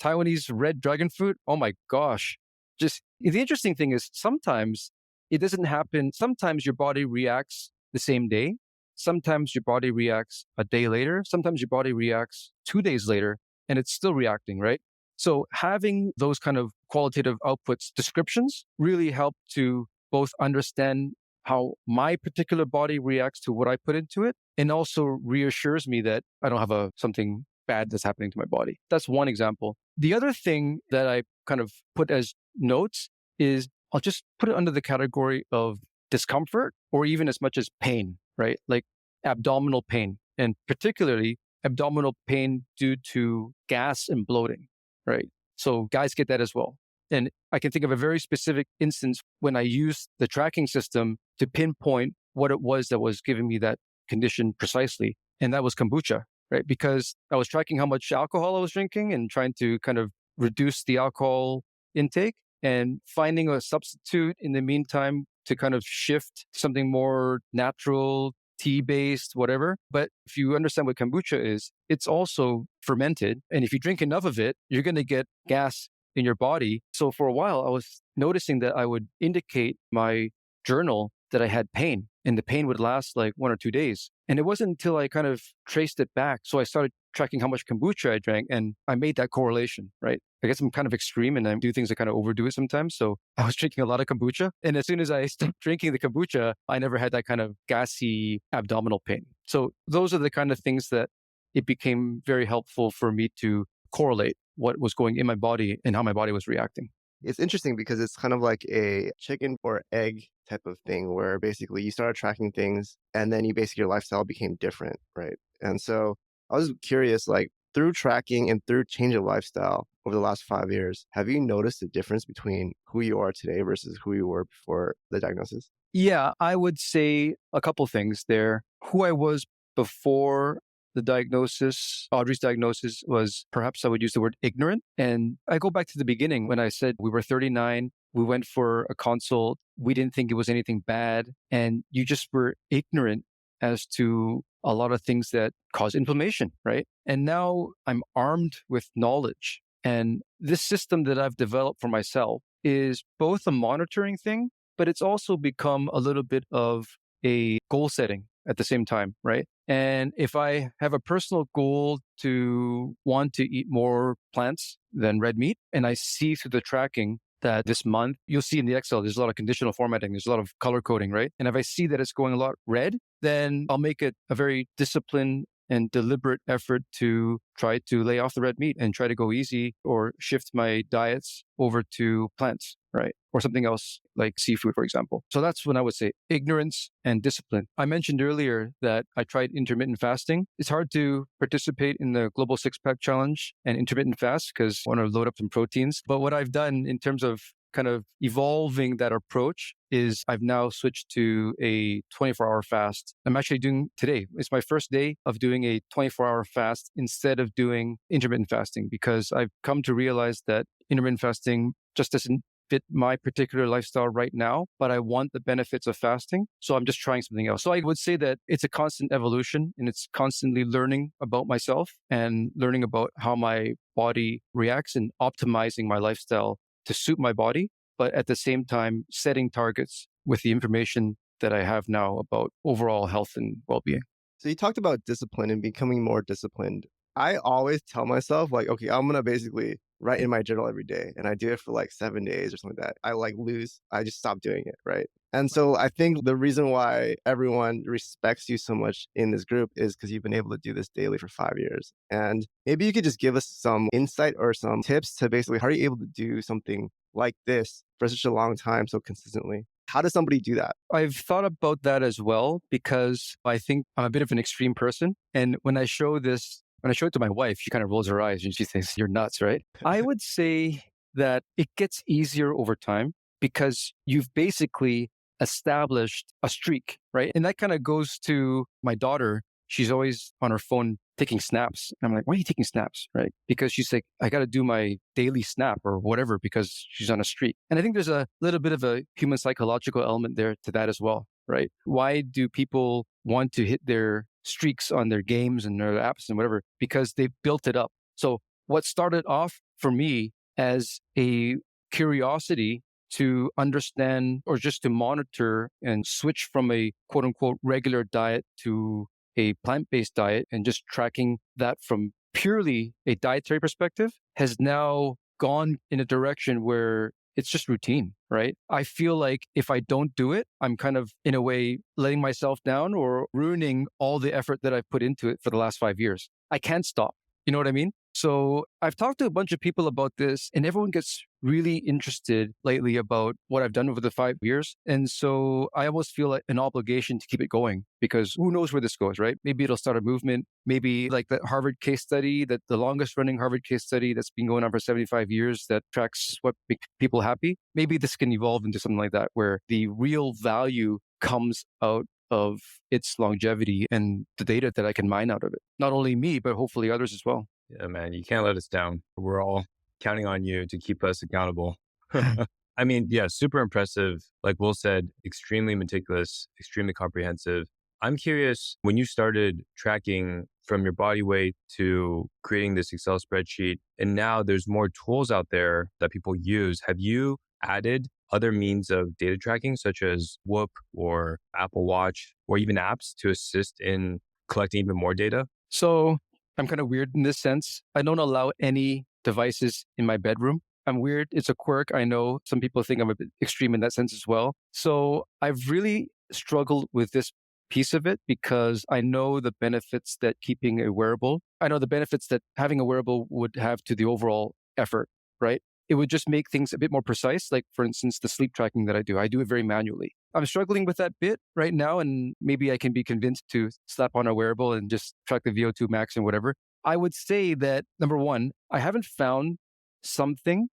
Taiwanese red dragon fruit, oh my gosh. Just the interesting thing is sometimes it doesn't happen. Sometimes your body reacts the same day. Sometimes your body reacts a day later. Sometimes your body reacts 2 days later and it's still reacting, right? So having those kind of qualitative outputs descriptions really help to both understand how my particular body reacts to what I put into it, and also reassures me that I don't have something bad that's happening to my body. That's one example. The other thing that I kind of put as notes is I'll just put it under the category of discomfort or even as much as pain, right? Like abdominal pain, and particularly abdominal pain due to gas and bloating, right? So guys get that as well. And I can think of a very specific instance when I used the tracking system to pinpoint what it was that was giving me that condition precisely. And that was kombucha, right? Because I was tracking how much alcohol I was drinking and trying to kind of reduce the alcohol intake and finding a substitute in the meantime to kind of shift something more natural, tea-based, whatever. But if you understand what kombucha is, it's also fermented. And if you drink enough of it, you're going to get gas in your body. So for a while, I was noticing that I would indicate my journal that I had pain, and the pain would last like 1 or 2 days. And it wasn't until I kind of traced it back. So I started tracking how much kombucha I drank, and I made that correlation, right? I guess I'm kind of extreme and I do things that kind of overdo it sometimes. So I was drinking a lot of kombucha. And as soon as I stopped drinking the kombucha, I never had that kind of gassy abdominal pain. So those are the kind of things that it became very helpful for me to correlate what was going in my body and how my body was reacting. It's interesting because it's kind of like a chicken or egg type of thing where basically you started tracking things and then your lifestyle became different, right? And so I was curious, like through tracking and through change of lifestyle over the last 5 years, have you noticed the difference between who you are today versus who you were before the diagnosis? Yeah, I would say a couple things there. Who I was before the diagnosis, Audrey's diagnosis, was perhaps I would use the word ignorant. And I go back to the beginning when I said we were 39, we went for a consult, we didn't think it was anything bad, and you just were ignorant as to a lot of things that cause inflammation, right? And now I'm armed with knowledge And this system that I've developed for myself is both a monitoring thing, but it's also become a little bit of a goal setting at the same time, right? And if I have a personal goal to want to eat more plants than red meat, and I see through the tracking that this month, you'll see in the Excel, there's a lot of conditional formatting, there's a lot of color coding, right? And if I see that it's going a lot red, then I'll make it a very disciplined and deliberate effort to try to lay off the red meat and try to go easy or shift my diets over to plants, right? Or something else like seafood, for example. So that's when I would say ignorance and discipline. I mentioned earlier that I tried intermittent fasting. It's hard to participate in the Global Six Pack Challenge and intermittent fast because I want to load up some proteins. But what I've done in terms of kind of evolving that approach is I've now switched to a 24-hour fast. I'm actually doing today. It's my first day of doing a 24-hour fast instead of doing intermittent fasting because I've come to realize that intermittent fasting just doesn't fit my particular lifestyle right now, but I want the benefits of fasting. So I'm just trying something else. So I would say that it's a constant evolution and it's constantly learning about myself and learning about how my body reacts and optimizing my lifestyle to suit my body, but at the same time, setting targets with the information that I have now about overall health and well-being. So you talked about discipline and becoming more disciplined. I always tell myself like, okay, I'm going to basically write in my journal every day. And I do it for like 7 days or something like that. I just stop doing it. Right. And so I think the reason why everyone respects you so much in this group is because you've been able to do this daily for 5 years. And maybe you could just give us some insight or some tips to basically how are you able to do something like this for such a long time so consistently? How does somebody do that? I've thought about that as well because I think I'm a bit of an extreme person. And when I show it to my wife, she kind of rolls her eyes and she thinks, you're nuts, right? I would say that it gets easier over time because you've basically established a streak, right? And that kind of goes to my daughter. She's always on her phone taking snaps. And I'm like, why are you taking snaps, right? Because she's like, I got to do my daily snap or whatever because she's on a streak. And I think there's a little bit of a human psychological element there to that as well, right? Why do people want to hit their streaks on their games and their apps and whatever? Because they've built it up. So what started off for me as a curiosity to understand or just to monitor and switch from a quote unquote regular diet to a plant-based diet and just tracking that from purely a dietary perspective has now gone in a direction where it's just routine, right? I feel like if I don't do it, I'm kind of in a way letting myself down or ruining all the effort that I've put into it for the last 5 years. I can't stop. You know what I mean? So I've talked to a bunch of people about this and everyone gets really interested lately about what I've done over the 5 years. And so I almost feel like an obligation to keep it going because who knows where this goes, right? Maybe it'll start a movement. Maybe like the Harvard case study, that the longest running Harvard case study that's been going on for 75 years that tracks what makes people happy. Maybe this can evolve into something like that where the real value comes out of its longevity and the data that I can mine out of it. Not only me, but hopefully others as well. Yeah, man, you can't let us down. We're all counting on you to keep us accountable. I mean, yeah, super impressive. Like Will said, extremely meticulous, extremely comprehensive. I'm curious, when you started tracking from your body weight to creating this Excel spreadsheet, and now there's more tools out there that people use, have you added other means of data tracking, such as Whoop or Apple Watch, or even apps to assist in collecting even more data? So I'm kind of weird in this sense. I don't allow any devices in my bedroom. I'm weird. It's a quirk. I know some people think I'm a bit extreme in that sense as well. So I've really struggled with this piece of it because I know the benefits that keeping a wearable, I know the benefits that having a wearable would have to the overall effort, right? It would just make things a bit more precise. Like, for instance, the sleep tracking that I do it very manually. I'm struggling with that bit right now, and maybe I can be convinced to slap on a wearable and just track the VO2 max and whatever. I would say that, number one, I haven't found something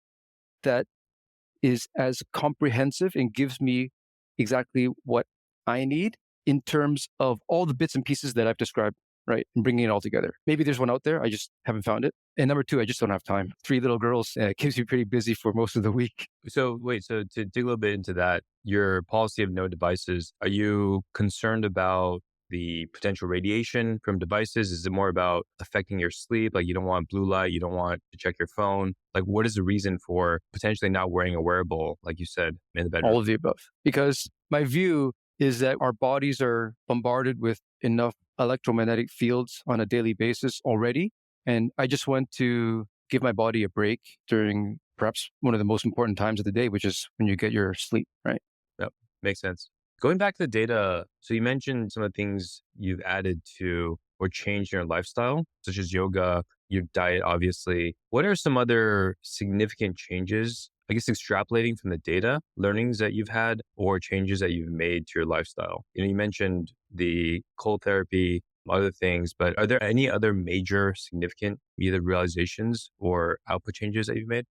that is as comprehensive and gives me exactly what I need in terms of all the bits and pieces that I've described, right? And bringing it all together. Maybe there's one out there. I just haven't found it. And number two, I just don't have time. 3 little girls keeps me pretty busy for most of the week. So wait, so to dig a little bit into that, your policy of no devices, are you concerned about the potential radiation from devices? Is it more about affecting your sleep? Like you don't want blue light, you don't want to check your phone. Like what is the reason for potentially not wearing a wearable, like you said, in the bedroom? All of the above. Because my view is that our bodies are bombarded with enough electromagnetic fields on a daily basis already. And I just want to give my body a break during perhaps one of the most important times of the day, which is when you get your sleep, right? Yep, makes sense. Going back to the data, so you mentioned some of the things you've added to or changed in your lifestyle, such as yoga, your diet, obviously. What are some other significant changes, I guess, extrapolating from the data, learnings that you've had or changes that you've made to your lifestyle? You mentioned the cold therapy, other things, but are there any other major significant either realizations or output changes that you've made?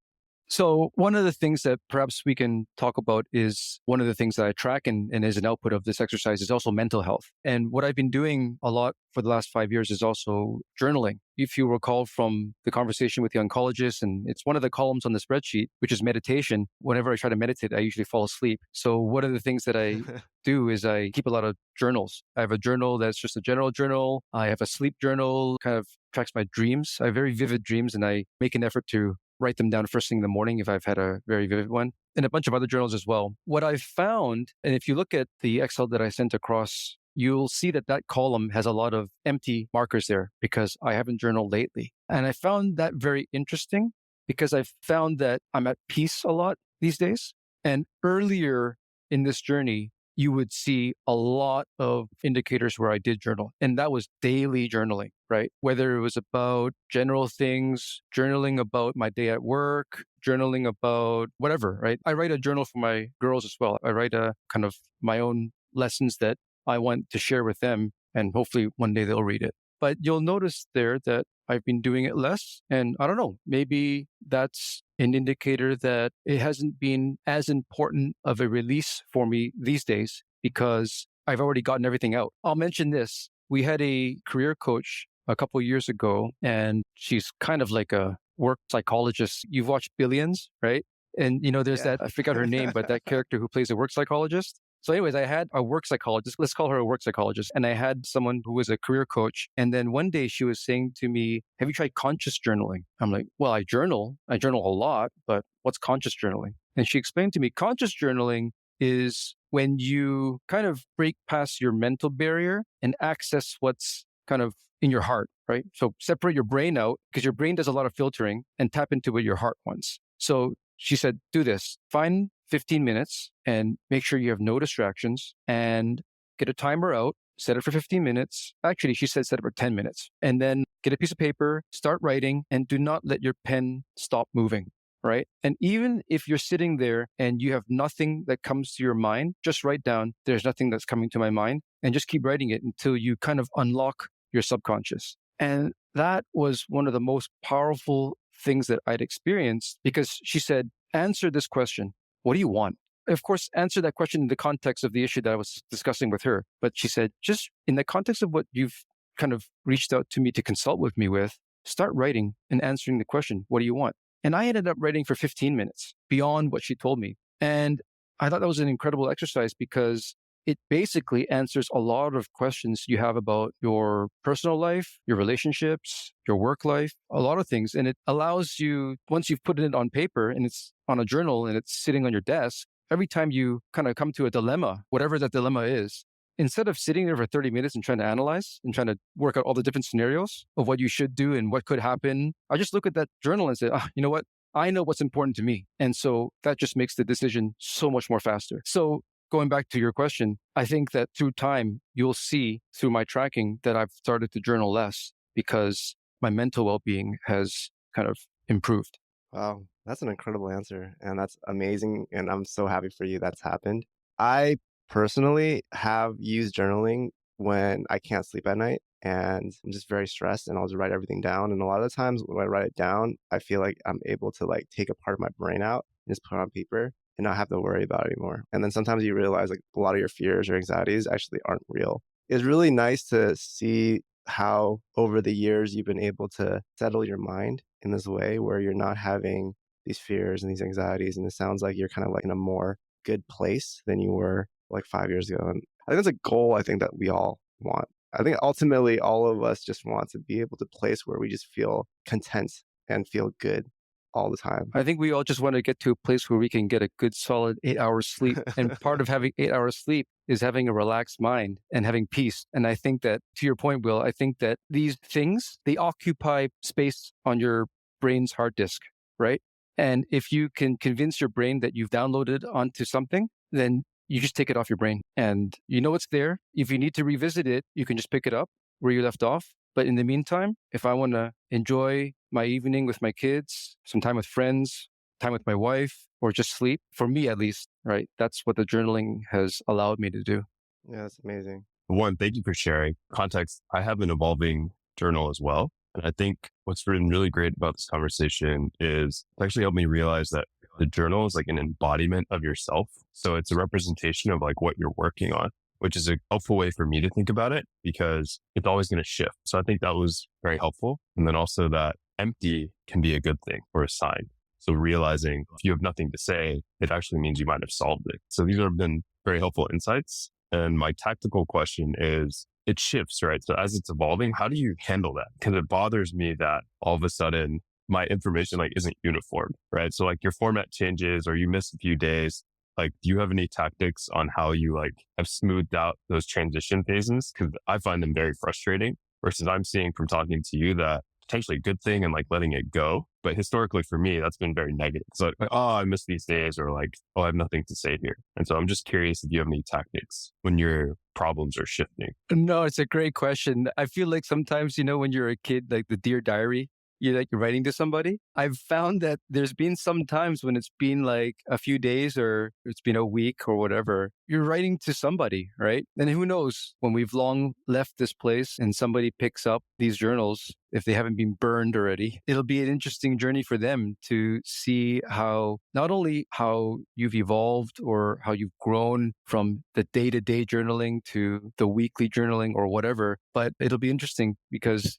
So one of the things that perhaps we can talk about is one of the things that I track and as an output of this exercise is also mental health. And what I've been doing a lot for the last 5 years is also journaling. If you recall from the conversation with the oncologist, and it's one of the columns on the spreadsheet, which is meditation. Whenever I try to meditate, I usually fall asleep. So one of the things that I do is I keep a lot of journals. I have a journal that's just a general journal. I have a sleep journal, kind of tracks my dreams. I have very vivid dreams and I make an effort to write them down first thing in the morning if I've had a very vivid one, and a bunch of other journals as well. What I've found, and if you look at the Excel that I sent across, you'll see that that column has a lot of empty markers there because I haven't journaled lately. And I found that very interesting because I've found that I'm at peace a lot these days. And earlier in this journey, you would see a lot of indicators where I did journal. And that was daily journaling, right? Whether it was about general things, journaling about my day at work, journaling about whatever, right? I write a journal for my girls as well. I write a kind of my own lessons that I want to share with them. And hopefully one day they'll read it. But you'll notice there that I've been doing it less. And I don't know, maybe that's an indicator that it hasn't been as important of a release for me these days because I've already gotten everything out. I'll mention this. We had a career coach a couple of years ago, and she's kind of like a work psychologist. You've watched Billions, right? And there's Yeah. that, I forgot her name, but that character who plays a work psychologist. So anyways, I had a work psychologist. Let's call her a work psychologist. And I had someone who was a career coach. And then one day she was saying to me, have you tried conscious journaling? I'm like, well, I journal a lot, but what's conscious journaling? And she explained to me, conscious journaling is when you kind of break past your mental barrier and access what's kind of in your heart, right? So separate your brain out because your brain does a lot of filtering and tap into what your heart wants. So she said, do this, find 15 minutes and make sure you have no distractions and get a timer out, set it for 15 minutes. Actually, she said set it for 10 minutes and then get a piece of paper, start writing and do not let your pen stop moving, right? And even if you're sitting there and you have nothing that comes to your mind, just write down, there's nothing that's coming to my mind and just keep writing it until you kind of unlock your subconscious. And that was one of the most powerful things that I'd experienced because she said, answer this question. What do you want? Of course, answer that question in the context of the issue that I was discussing with her. But she said, just in the context of what you've kind of reached out to me to consult with me with, start writing and answering the question, what do you want? And I ended up writing for 15 minutes beyond what she told me. And I thought that was an incredible exercise because it basically answers a lot of questions you have about your personal life, your relationships, your work life, a lot of things. And it allows you, once you've put it on paper and it's on a journal and it's sitting on your desk, every time you kind of come to a dilemma, whatever that dilemma is, instead of sitting there for 30 minutes and trying to analyze and trying to work out all the different scenarios of what you should do and what could happen, I just look at that journal and say, you know what? I know what's important to me. And so that just makes the decision so much more faster. So going back to your question, I think that through time, you'll see through my tracking that I've started to journal less because my mental well-being has kind of improved. Wow, that's an incredible answer. And that's amazing. And I'm so happy for you that's happened. I personally have used journaling when I can't sleep at night and I'm just very stressed and I'll just write everything down. And a lot of the times when I write it down, I feel like I'm able to like take a part of my brain out and just put it on paper and not have to worry about it anymore. And then sometimes you realize like a lot of your fears or anxieties actually aren't real. It's really nice to see how over the years you've been able to settle your mind in this way where you're not having these fears and these anxieties. And it sounds like you're kind of like in a more good place than you were like 5 years ago. And I think that's a goal I think that we all want. I think ultimately all of us just want to be able to place where we just feel content and feel good all the time. I think we all just want to get to a place where we can get a good solid 8 hours sleep. And part of having 8 hours sleep is having a relaxed mind and having peace. And I think that, to your point, Will, I think that these things, they occupy space on your brain's hard disk, right? And if you can convince your brain that you've downloaded onto something, then you just take it off your brain and you know it's there. If you need to revisit it, you can just pick it up where you left off. But in the meantime, if I want to enjoy my evening with my kids, some time with friends, time with my wife, or just sleep, for me at least, right? That's what the journaling has allowed me to do. Yeah, that's amazing. One, thank you for sharing context. I have an evolving journal as well. And I think what's been really great about this conversation is it's actually helped me realize that the journal is like an embodiment of yourself. So it's a representation of like what you're working on, which is a helpful way for me to think about it because it's always going to shift. So I think that was very helpful. And then also that empty can be a good thing or a sign. So realizing if you have nothing to say, it actually means you might have solved it. So these have been very helpful insights. And my tactical question is, it shifts, right? So as it's evolving, how do you handle that? Because it bothers me that all of a sudden my information like isn't uniform, right? So like your format changes or you miss a few days. Like, do you have any tactics on how you like have smoothed out those transition phases? Because I find them very frustrating versus I'm seeing from talking to you that potentially a good thing and like letting it go. But historically for me, that's been very negative. So like, oh, I miss these days or like, oh, I have nothing to say here. And so I'm just curious if you have any tactics when your problems are shifting. No, it's a great question. I feel like sometimes, when you're a kid, like the Dear Diary, you're writing to somebody. I've found that there's been some times when it's been like a few days or it's been a week or whatever, you're writing to somebody, right? And who knows, when we've long left this place and somebody picks up these journals, if they haven't been burned already, it'll be an interesting journey for them to see how, not only how you've evolved or how you've grown from the day-to-day journaling to the weekly journaling or whatever, but it'll be interesting because,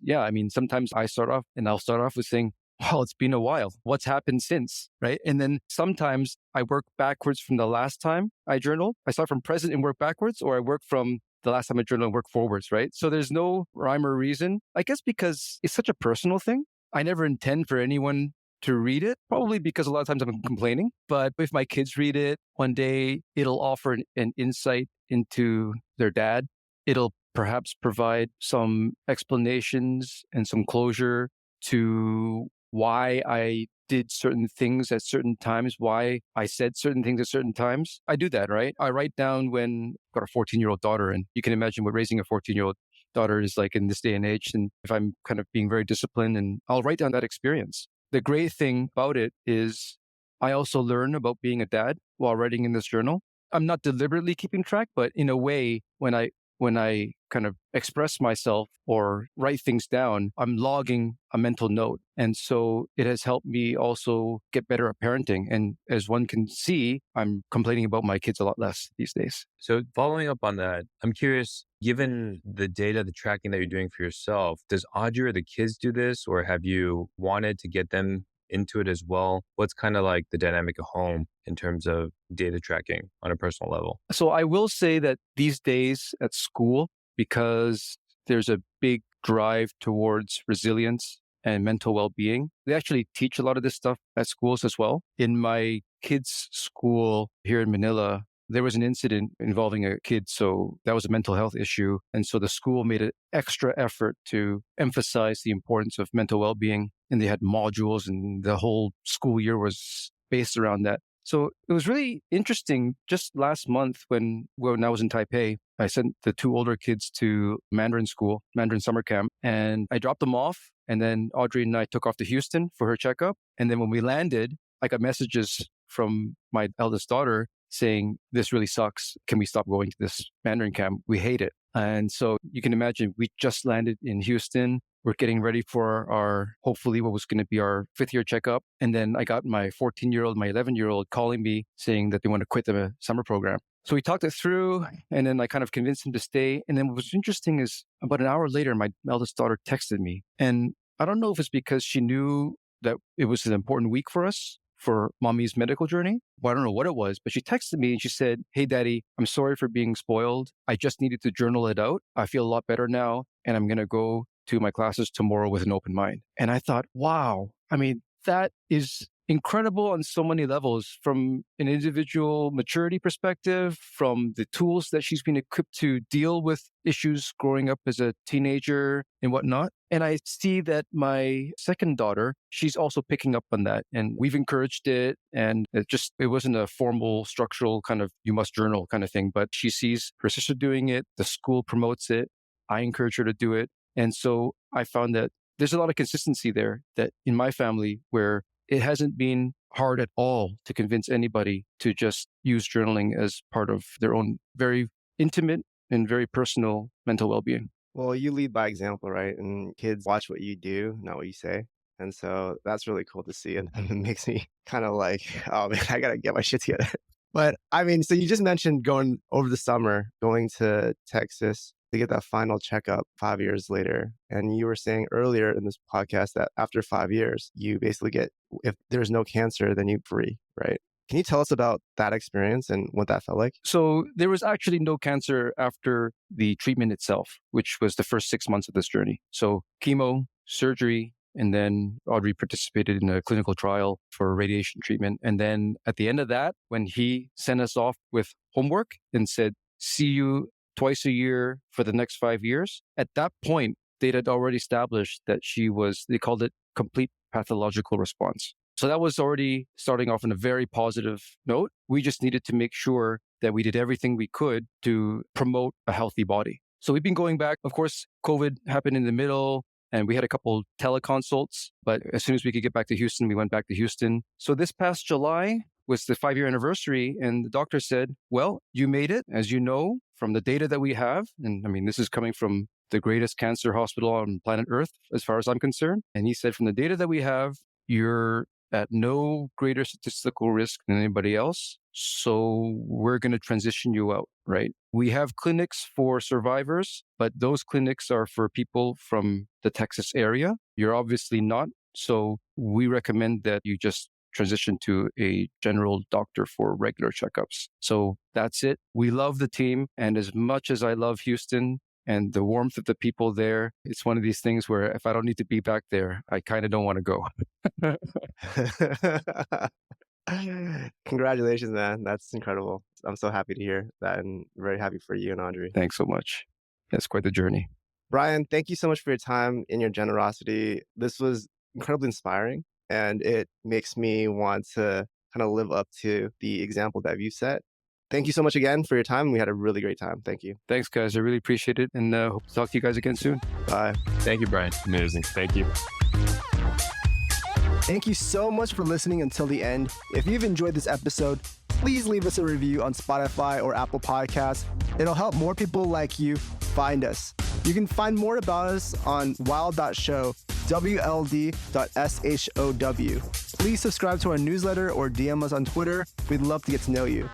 sometimes I'll start off with saying, well, it's been a while. What's happened since, right? And then sometimes I work backwards from the last time I journaled. I start from present and work backwards, or I work from the last time I journaled and work forwards, right? So there's no rhyme or reason. I guess because it's such a personal thing. I never intend for anyone to read it, probably because a lot of times I'm complaining. But if my kids read it, one day it'll offer an insight into their dad. It'll perhaps provide some explanations and some closure to why I did certain things at certain times, why I said certain things at certain times. I do that, right? I write down when I've got a 14-year-old daughter, and you can imagine what raising a 14-year-old daughter is like in this day and age. And if I'm kind of being very disciplined, and I'll write down that experience. The great thing about it is I also learn about being a dad while writing in this journal. I'm not deliberately keeping track, but in a way, when I kind of express myself or write things down, I'm logging a mental note. And so it has helped me also get better at parenting. And as one can see, I'm complaining about my kids a lot less these days. So following up on that, I'm curious, given the data, the tracking that you're doing for yourself, does Audrey or the kids do this, or have you wanted to get them into it as well? What's kind of like the dynamic at home in terms of data tracking on a personal level? So I will say that these days at school, because there's a big drive towards resilience and mental well-being, they actually teach a lot of this stuff at schools as well. In my kids' school here in Manila, there was an incident involving a kid. So that was a mental health issue. And so the school made an extra effort to emphasize the importance of mental well-being. And they had modules, and the whole school year was based around that. So it was really interesting. Just last month when I was in Taipei, I sent the two older kids to Mandarin school, Mandarin summer camp, and I dropped them off. And then Audrey and I took off to Houston for her checkup. And then when we landed, I got messages from my eldest daughter saying, this really sucks. Can we stop going to this Mandarin camp? We hate it. And so you can imagine we just landed in Houston. We're getting ready for hopefully what was going to be our 5th-year checkup. And then I got my 14-year-old, my 11-year-old calling me saying that they want to quit the summer program. So we talked it through, and then I kind of convinced them to stay. And then what was interesting is about an hour later, my eldest daughter texted me. And I don't know if it's because she knew that it was an important week for us for mommy's medical journey. Well, I don't know what it was, but she texted me and she said, "Hey, Daddy, I'm sorry for being spoiled. I just needed to journal it out. I feel a lot better now, and I'm going to go to my classes tomorrow with an open mind." And I thought, wow, I mean, that is incredible on so many levels, from an individual maturity perspective, from the tools that she's been equipped to deal with issues growing up as a teenager and whatnot. And I see that my second daughter, she's also picking up on that. And we've encouraged it. And it wasn't a formal structural kind of, you must journal kind of thing, but she sees her sister doing it. The school promotes it. I encourage her to do it. And so I found that there's a lot of consistency there, that in my family, where it hasn't been hard at all to convince anybody to just use journaling as part of their own very intimate and very personal mental well-being. Well, you lead by example, right? And kids watch what you do, not what you say. And so that's really cool to see. And it makes me kind of like, oh man, I got to get my shit together. But I mean, so you just mentioned going over the summer, going to Texas to get that final checkup 5 years later. And you were saying earlier in this podcast that after 5 years, you basically get, if there's no cancer, then you're free, right? Can you tell us about that experience and what that felt like? So there was actually no cancer after the treatment itself, which was the first 6 months of this journey. So chemo, surgery, and then Audrey participated in a clinical trial for radiation treatment. And then at the end of that, when he sent us off with homework and said, "See you twice a year for the next 5 years," at that point, they had already established that they called it complete pathological response. So that was already starting off on a very positive note. We just needed to make sure that we did everything we could to promote a healthy body. So we've been going back. Of course, COVID happened in the middle, and we had a couple teleconsults. But as soon as we could get back to Houston, we went back to Houston. So this past July was the 5-year anniversary, and the doctor said, "Well, you made it, as you know, from the data that we have." And I mean, this is coming from the greatest cancer hospital on planet Earth, as far as I'm concerned. And he said, "From the data that we have, you're at no greater statistical risk than anybody else. So we're going to transition you out," right? We have clinics for survivors, but those clinics are for people from the Texas area. You're obviously not. So we recommend that you just transition to a general doctor for regular checkups. So that's it. We love the team. And as much as I love Houston and the warmth of the people there, it's one of these things where if I don't need to be back there, I kind of don't want to go. Congratulations, man. That's incredible. I'm so happy to hear that and very happy for you and Audrey. Thanks so much. That's quite the journey. Brian, thank you so much for your time and your generosity. This was incredibly inspiring, and it makes me want to kind of live up to the example that you set. Thank you so much again for your time. We had a really great time. Thank you. Thanks, guys. I really appreciate it, and hope to talk to you guys again soon. Bye. Thank you, Brian. Amazing. Thank you. Thank you so much for listening until the end. If you've enjoyed this episode, please leave us a review on Spotify or Apple Podcasts. It'll help more people like you find us. You can find more about us on wild.show, WLD.SHOW. Please subscribe to our newsletter or DM us on Twitter. We'd love to get to know you.